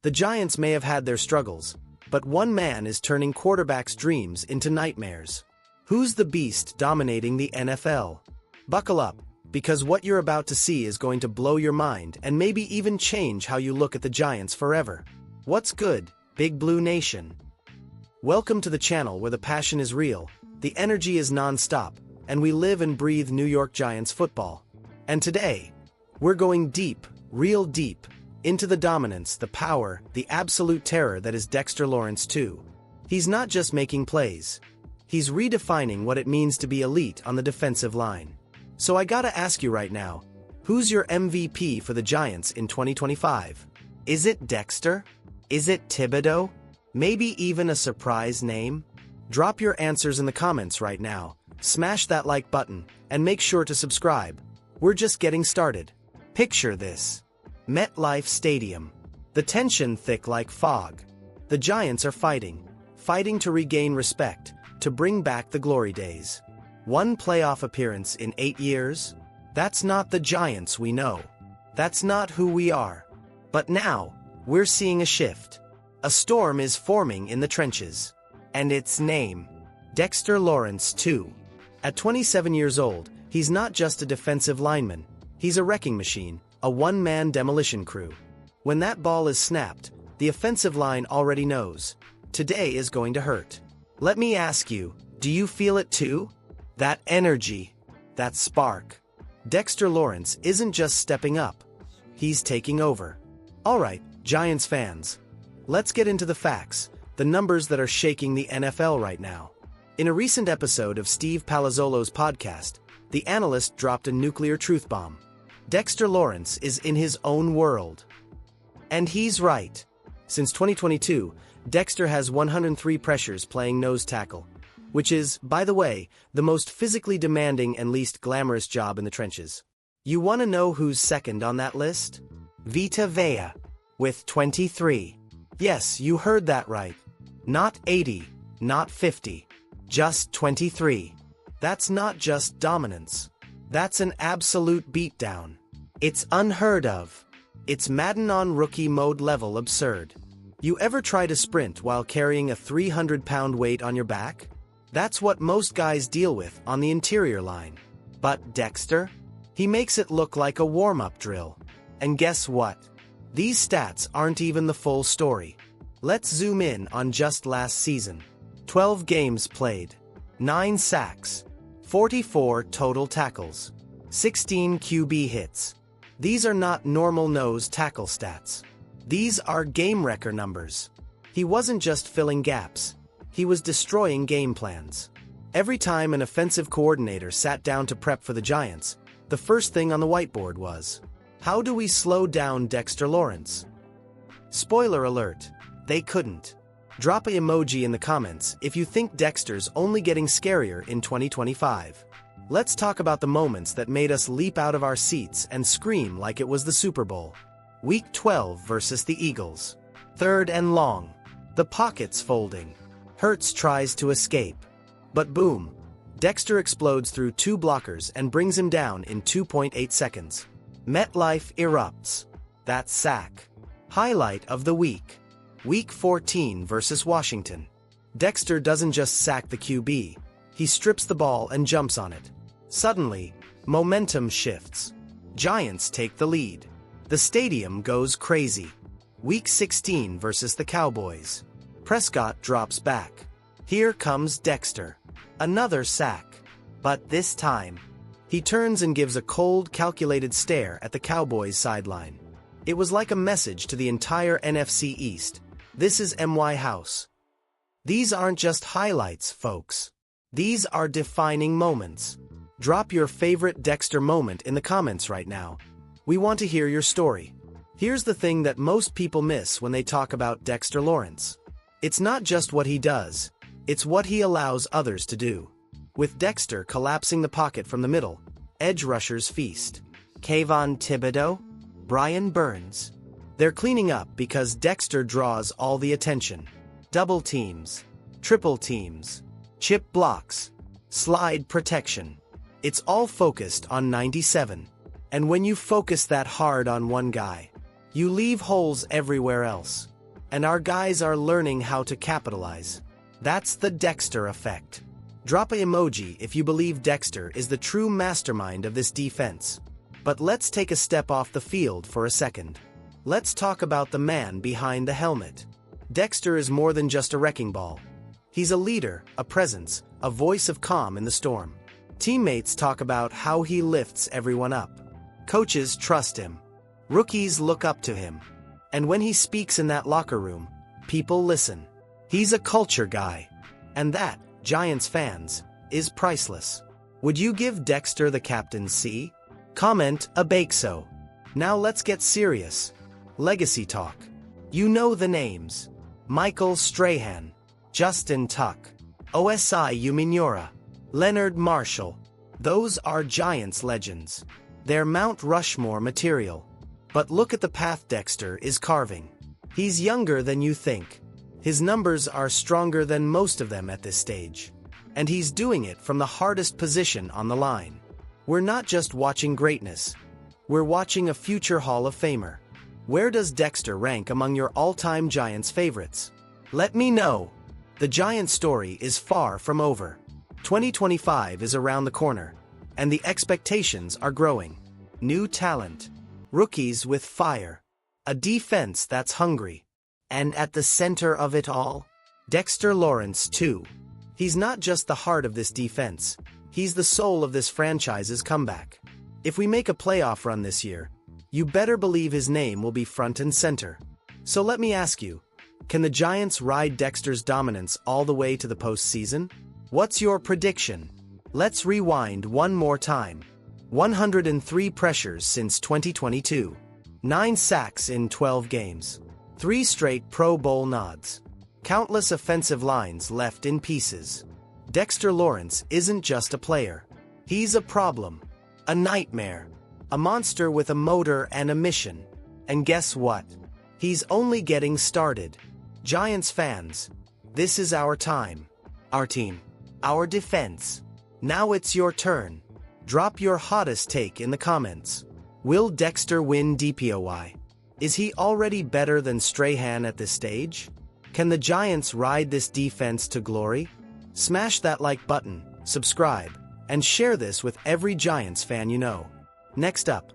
The Giants may have had their struggles, but one man is turning quarterbacks' dreams into nightmares. Who's the beast dominating the NFL? Buckle up, because what you're about to see is going to blow your mind and maybe even change how you look at the Giants forever. What's good, Big Blue Nation? Welcome to the channel where the passion is real, the energy is non-stop, and we live and breathe New York Giants football. And today, we're going deep, real deep, into the dominance, the power, the absolute terror that is Dexter Lawrence too. He's not just making plays. He's redefining what it means to be elite on the defensive line. So I gotta ask you right now, who's your MVP for the Giants in 2025? Is it Dexter? Is it Thibodeau? Maybe even a surprise name? Drop your answers in the comments right now, smash that like button, and make sure to subscribe. We're just getting started. Picture this. MetLife Stadium. The tension thick like fog. The Giants are fighting to regain respect, to bring back the glory days. One playoff appearance in 8 years? That's not the Giants we know. That's not who we are. But now, we're seeing a shift. A storm is forming in the trenches. And its name, Dexter Lawrence too. At 27 years old, he's not just a defensive lineman. He's a wrecking machine, a one-man demolition crew. When that ball is snapped, the offensive line already knows. Today is going to hurt. Let me ask you, do you feel it too? That energy, that spark. Dexter Lawrence isn't just stepping up. He's taking over. Alright, Giants fans. Let's get into the facts, the numbers that are shaking the NFL right now. In a recent episode of Steve Palazzolo's podcast, the analyst dropped a nuclear truth bomb. Dexter Lawrence is in his own world. And he's right. Since 2022, Dexter has 103 pressures playing nose tackle, which is, by the way, the most physically demanding and least glamorous job in the trenches. You want to know who's second on that list? Vita Vea, with 23. Yes, you heard that right. Not 80, not 50, just 23. That's not just dominance. That's an absolute beatdown. It's unheard of. It's Madden on rookie mode level absurd. You ever try to sprint while carrying a 300-pound weight on your back? That's what most guys deal with on the interior line. But Dexter? He makes it look like a warm-up drill. And guess what? These stats aren't even the full story. Let's zoom in on just last season. 12 games played, 9 sacks, 44 total tackles, 16 QB hits. These are not normal nose tackle stats. These are game-wrecker numbers. He wasn't just filling gaps. He was destroying game plans. Every time an offensive coordinator sat down to prep for the Giants, the first thing on the whiteboard was, how do we slow down Dexter Lawrence? Spoiler alert, they couldn't. Drop an emoji in the comments if you think Dexter's only getting scarier in 2025. Let's talk about the moments that made us leap out of our seats and scream like it was the Super Bowl. Week 12 versus the Eagles. 3rd and long. The pocket's folding. Hurts tries to escape. But boom, Dexter explodes through 2 blockers and brings him down in 2.8 seconds. MetLife erupts. That sack. Highlight of the week. Week 14 versus Washington. Dexter doesn't just sack the QB. He strips the ball and jumps on it. Suddenly, momentum shifts. Giants take the lead. The stadium goes crazy. Week 16 versus the Cowboys. Prescott drops back. Here comes Dexter. Another sack. But this time, he turns and gives a cold, calculated stare at the Cowboys sideline. It was like a message to the entire NFC East. This is MY House. These aren't just highlights, folks. These are defining moments. Drop your favorite Dexter moment in the comments right now. We want to hear your story. Here's the thing that most people miss when they talk about Dexter Lawrence. It's not just what he does, it's what he allows others to do. With Dexter collapsing the pocket from the middle, edge rushers feast. Kayvon Thibodeau, Brian Burns. They're cleaning up because Dexter draws all the attention. Double teams, triple teams, chip blocks, slide protection. It's all focused on 97. And when you focus that hard on one guy, you leave holes everywhere else. And our guys are learning how to capitalize. That's the Dexter effect. Drop an emoji if you believe Dexter is the true mastermind of this defense. But let's take a step off the field for a second. Let's talk about the man behind the helmet. Dexter is more than just a wrecking ball. He's a leader, a presence, a voice of calm in the storm. Teammates talk about how he lifts everyone up. Coaches trust him. Rookies look up to him. And when he speaks in that locker room, people listen. He's a culture guy. And that, Giants fans, is priceless. Would you give Dexter the captain's C? Comment a bake so. Now let's get serious. Legacy talk. You know the names. Michael Strahan, Justin Tuck, Osai Umenyiora, Leonard Marshall. Those are Giants legends. They're Mount Rushmore material. But look at the path Dexter is carving. He's younger than you think. His numbers are stronger than most of them at this stage. And he's doing it from the hardest position on the line. We're not just watching greatness. We're watching a future Hall of Famer. Where does Dexter rank among your all-time Giants favorites? Let me know. The Giants story is far from over. 2025 is around the corner, and the expectations are growing. New talent, rookies with fire, a defense that's hungry. And at the center of it all, Dexter Lawrence too. He's not just the heart of this defense, he's the soul of this franchise's comeback. If we make a playoff run this year, you better believe his name will be front and center. So let me ask you, can the Giants ride Dexter's dominance all the way to the postseason? What's your prediction? Let's rewind one more time. 103 pressures since 2022. 9 sacks in 12 games. 3 straight Pro Bowl nods. Countless offensive lines left in pieces. Dexter Lawrence isn't just a player. He's a problem. A nightmare. A monster with a motor and a mission. And guess what? He's only getting started. Giants fans, this is our time. Our team. Our defense. Now it's your turn. Drop your hottest take in the comments. Will Dexter win DPOY? Is he already better than Strahan at this stage? Can the Giants ride this defense to glory? Smash that like button, subscribe, and share this with every Giants fan you know. Next up,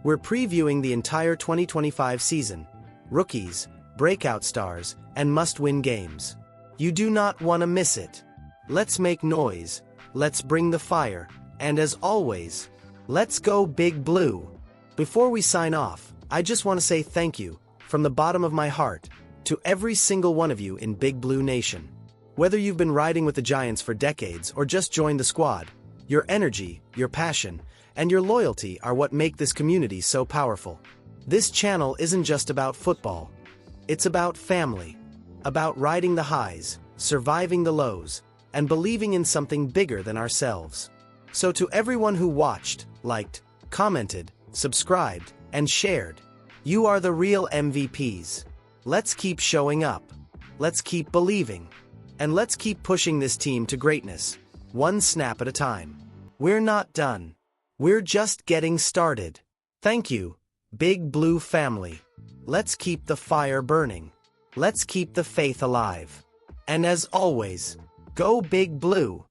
we're previewing the entire 2025 season. Rookies, breakout stars, and must-win games. You do not want to miss it. Let's make noise, let's bring the fire, and as always, let's go Big Blue. Before we sign off, I just want to say thank you, from the bottom of my heart, to every single one of you in Big Blue Nation. Whether you've been riding with the Giants for decades or just joined the squad, your energy, your passion, and your loyalty are what make this community so powerful. This channel isn't just about football. It's about family. About riding the highs, surviving the lows, and believing in something bigger than ourselves. So to everyone who watched, liked, commented, subscribed, and shared, you are the real MVPs. Let's keep showing up. Let's keep believing. And let's keep pushing this team to greatness, one snap at a time. We're not done. We're just getting started. Thank you, Big Blue family. Let's keep the fire burning. Let's keep the faith alive. And as always, go Big Blue.